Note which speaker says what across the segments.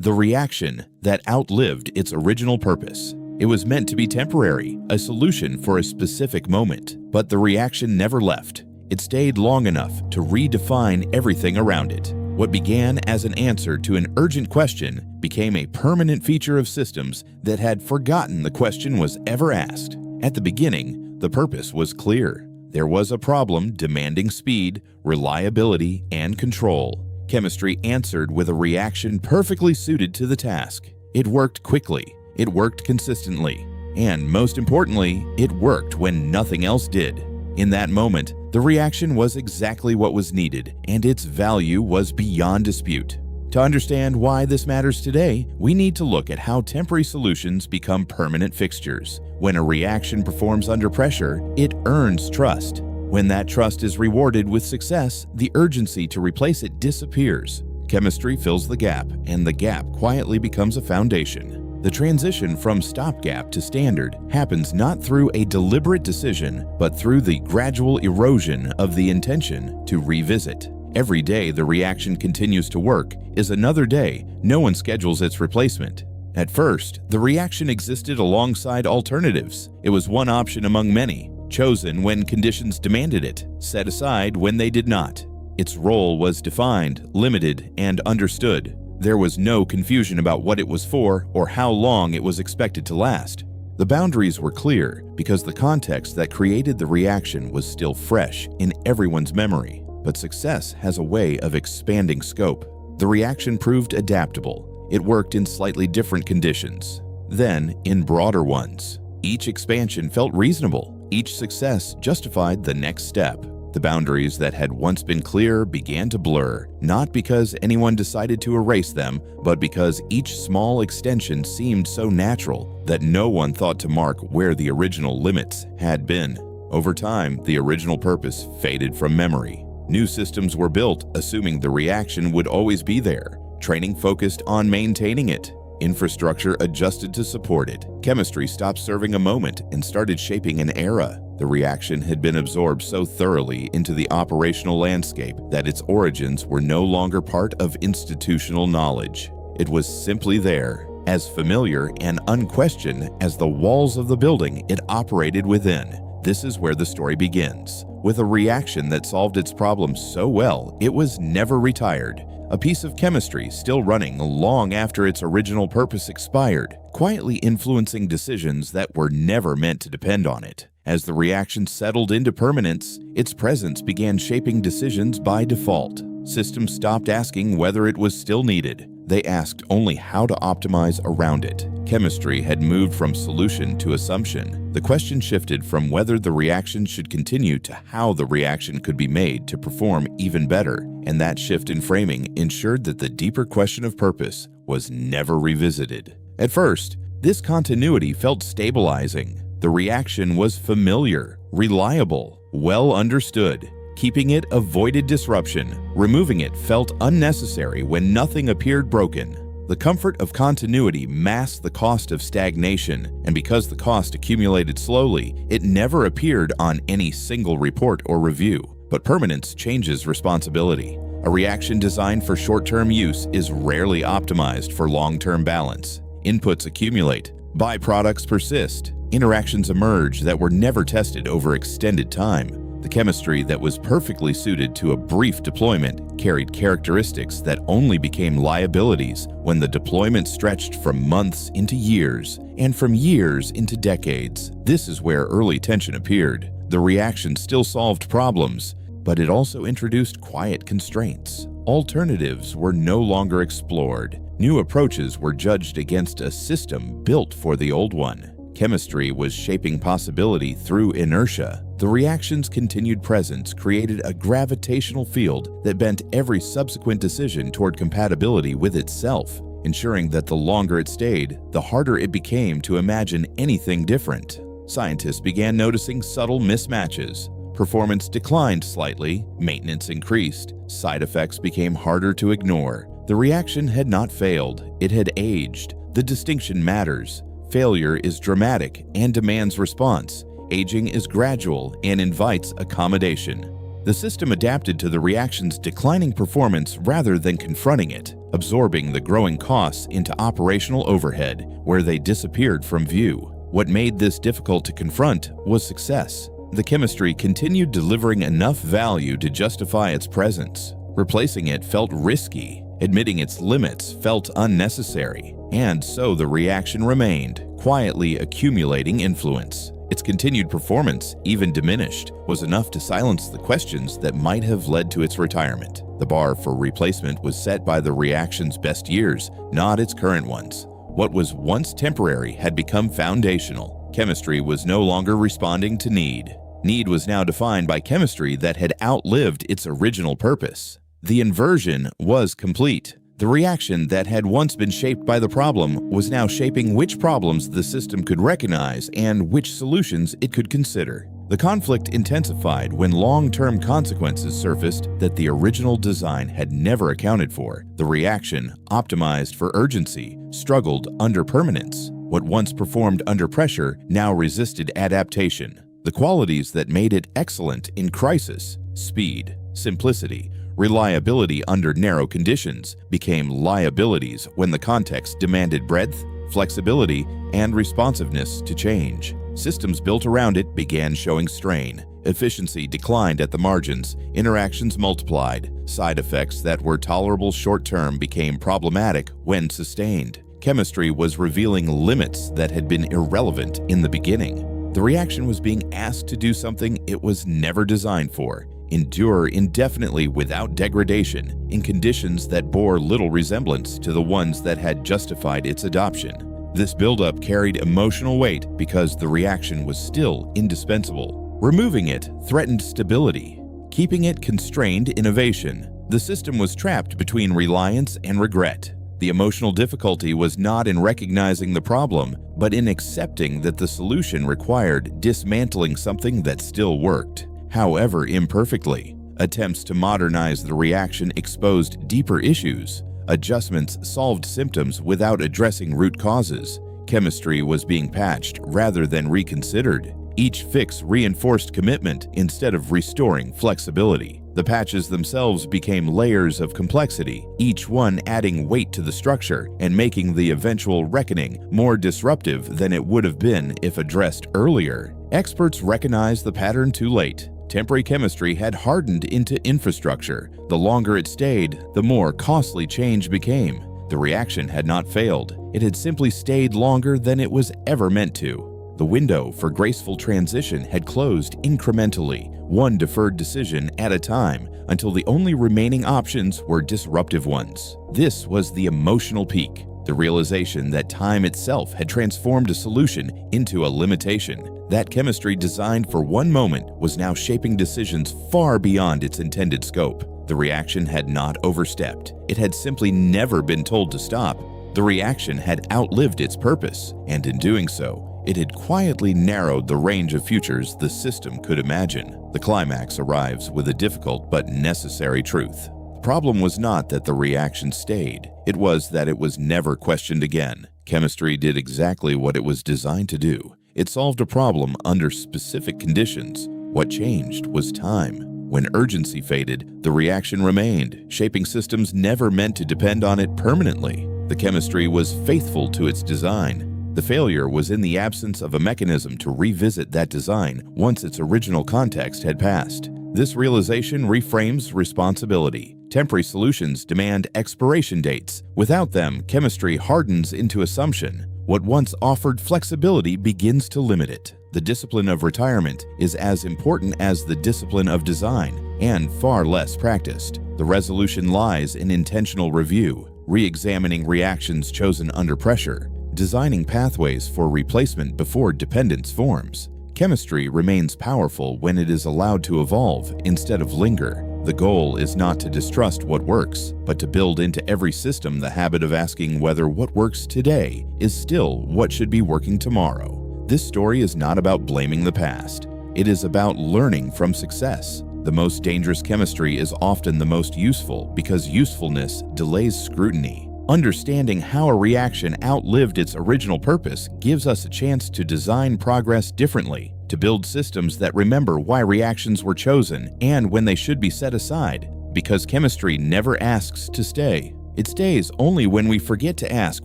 Speaker 1: the reaction that outlived its original purpose. It was meant to be temporary, a solution for a specific moment, but the reaction never left. It stayed long enough to redefine everything around it. What began as an answer to an urgent question became a permanent feature of systems that had forgotten the question was ever asked. At the beginning, the purpose was clear. There was a problem demanding speed, reliability, and control. Chemistry answered with a reaction perfectly suited to the task. It worked quickly, it worked consistently, and most importantly, it worked when nothing else did. In that moment, the reaction was exactly what was needed, and its value was beyond dispute. To understand why this matters today, we need to look at how temporary solutions become permanent fixtures. When a reaction performs under pressure, it earns trust. When that trust is rewarded with success, the urgency to replace it disappears. Chemistry fills the gap, and the gap quietly becomes a foundation. The transition from stopgap to standard happens not through a deliberate decision, but through the gradual erosion of the intention to revisit. Every day the reaction continues to work is another day no one schedules its replacement. At first, the reaction existed alongside alternatives. It was one option among many, chosen when conditions demanded it, set aside when they did not. Its role was defined, limited, and understood. There was no confusion about what it was for or how long it was expected to last. The boundaries were clear because the context that created the reaction was still fresh in everyone's memory. But success has a way of expanding scope. The reaction proved adaptable. It worked in slightly different conditions, then in broader ones. Each expansion felt reasonable. Each success justified the next step. The boundaries that had once been clear began to blur, not because anyone decided to erase them, but because each small extension seemed so natural that no one thought to mark where the original limits had been. Over time, the original purpose faded from memory. New systems were built, assuming the reaction would always be there. Training focused on maintaining it. Infrastructure adjusted to support it. Chemistry stopped serving a moment and started shaping an era. The reaction had been absorbed so thoroughly into the operational landscape that its origins were no longer part of institutional knowledge. It was simply there, as familiar and unquestioned as the walls of the building it operated within. This is where the story begins, with a reaction that solved its problems so well it was never retired. A piece of chemistry still running long after its original purpose expired, quietly influencing decisions that were never meant to depend on it. As the reaction settled into permanence, its presence began shaping decisions by default. Systems stopped asking whether it was still needed. They asked only how to optimize around it. Chemistry had moved from solution to assumption. The question shifted from whether the reaction should continue to how the reaction could be made to perform even better, and that shift in framing ensured that the deeper question of purpose was never revisited. At first, this continuity felt stabilizing. The reaction was familiar, reliable, well understood. Keeping it avoided disruption. Removing it felt unnecessary when nothing appeared broken. The comfort of continuity masked the cost of stagnation, and because the cost accumulated slowly, it never appeared on any single report or review. But permanence changes responsibility. A reaction designed for short-term use is rarely optimized for long-term balance. Inputs accumulate, byproducts persist. Interactions emerge that were never tested over extended time. The chemistry that was perfectly suited to a brief deployment carried characteristics that only became liabilities when the deployment stretched from months into years, and from years into decades. This is where early tension appeared. The reaction still solved problems, but it also introduced quiet constraints. Alternatives were no longer explored. New approaches were judged against a system built for the old one. Chemistry was shaping possibility through inertia. The reaction's continued presence created a gravitational field that bent every subsequent decision toward compatibility with itself, ensuring that the longer it stayed, the harder it became to imagine anything different. Scientists began noticing subtle mismatches. Performance declined slightly, maintenance increased, side effects became harder to ignore. The reaction had not failed, it had aged. The distinction matters. Failure is dramatic and demands response. Aging is gradual and invites accommodation. The system adapted to the reaction's declining performance rather than confronting it, absorbing the growing costs into operational overhead, where they disappeared from view. What made this difficult to confront was success. The chemistry continued delivering enough value to justify its presence. Replacing it felt risky. Admitting its limits felt unnecessary. And so the reaction remained, quietly accumulating influence. Its continued performance, even diminished, was enough to silence the questions that might have led to its retirement. The bar for replacement was set by the reaction's best years, not its current ones. What was once temporary had become foundational. Chemistry was no longer responding to need. Need was now defined by chemistry that had outlived its original purpose. The inversion was complete. The reaction that had once been shaped by the problem was now shaping which problems the system could recognize and which solutions it could consider. The conflict intensified when long-term consequences surfaced that the original design had never accounted for. The reaction, optimized for urgency, struggled under permanence. What once performed under pressure now resisted adaptation. The qualities that made it excellent in crisis, speed, simplicity, reliability under narrow conditions, became liabilities when the context demanded breadth, flexibility, and responsiveness to change. Systems built around it began showing strain. Efficiency declined at the margins, interactions multiplied, side effects that were tolerable short-term became problematic when sustained. Chemistry was revealing limits that had been irrelevant in the beginning. The reaction was being asked to do something it was never designed for. Endure indefinitely without degradation in conditions that bore little resemblance to the ones that had justified its adoption. This buildup carried emotional weight because the reaction was still indispensable. Removing it threatened stability. Keeping it constrained innovation. The system was trapped between reliance and regret. The emotional difficulty was not in recognizing the problem, but in accepting that the solution required dismantling something that still worked. However imperfectly, attempts to modernize the reaction exposed deeper issues. Adjustments solved symptoms without addressing root causes. Chemistry was being patched rather than reconsidered. Each fix reinforced commitment instead of restoring flexibility. The patches themselves became layers of complexity, each one adding weight to the structure and making the eventual reckoning more disruptive than it would have been if addressed earlier. Experts recognized the pattern too late. Temporary chemistry had hardened into infrastructure. The longer it stayed, the more costly change became. The reaction had not failed. It had simply stayed longer than it was ever meant to. The window for graceful transition had closed incrementally, one deferred decision at a time, until the only remaining options were disruptive ones. This was the emotional peak. The realization that time itself had transformed a solution into a limitation. That chemistry designed for one moment was now shaping decisions far beyond its intended scope. The reaction had not overstepped. It had simply never been told to stop. The reaction had outlived its purpose, and in doing so, it had quietly narrowed the range of futures the system could imagine. The climax arrives with a difficult but necessary truth. The problem was not that the reaction stayed. It was that it was never questioned again. Chemistry did exactly what it was designed to do. It solved a problem under specific conditions. What changed was time. When urgency faded, the reaction remained, shaping systems never meant to depend on it permanently. The chemistry was faithful to its design. The failure was in the absence of a mechanism to revisit that design once its original context had passed. This realization reframes responsibility. Temporary solutions demand expiration dates. Without them, chemistry hardens into assumption. What once offered flexibility begins to limit it. The discipline of retirement is as important as the discipline of design, and far less practiced. The resolution lies in intentional review, re-examining reactions chosen under pressure, designing pathways for replacement before dependence forms. Chemistry remains powerful when it is allowed to evolve instead of linger. The goal is not to distrust what works, but to build into every system the habit of asking whether what works today is still what should be working tomorrow. This story is not about blaming the past. It is about learning from success. The most dangerous chemistry is often the most useful because usefulness delays scrutiny. Understanding how a reaction outlived its original purpose gives us a chance to design progress differently. to build systems that remember why reactions were chosen and when they should be set aside. Because chemistry never asks to stay. It stays only when we forget to ask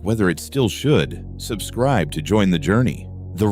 Speaker 1: whether it still should. Subscribe to join the journey. The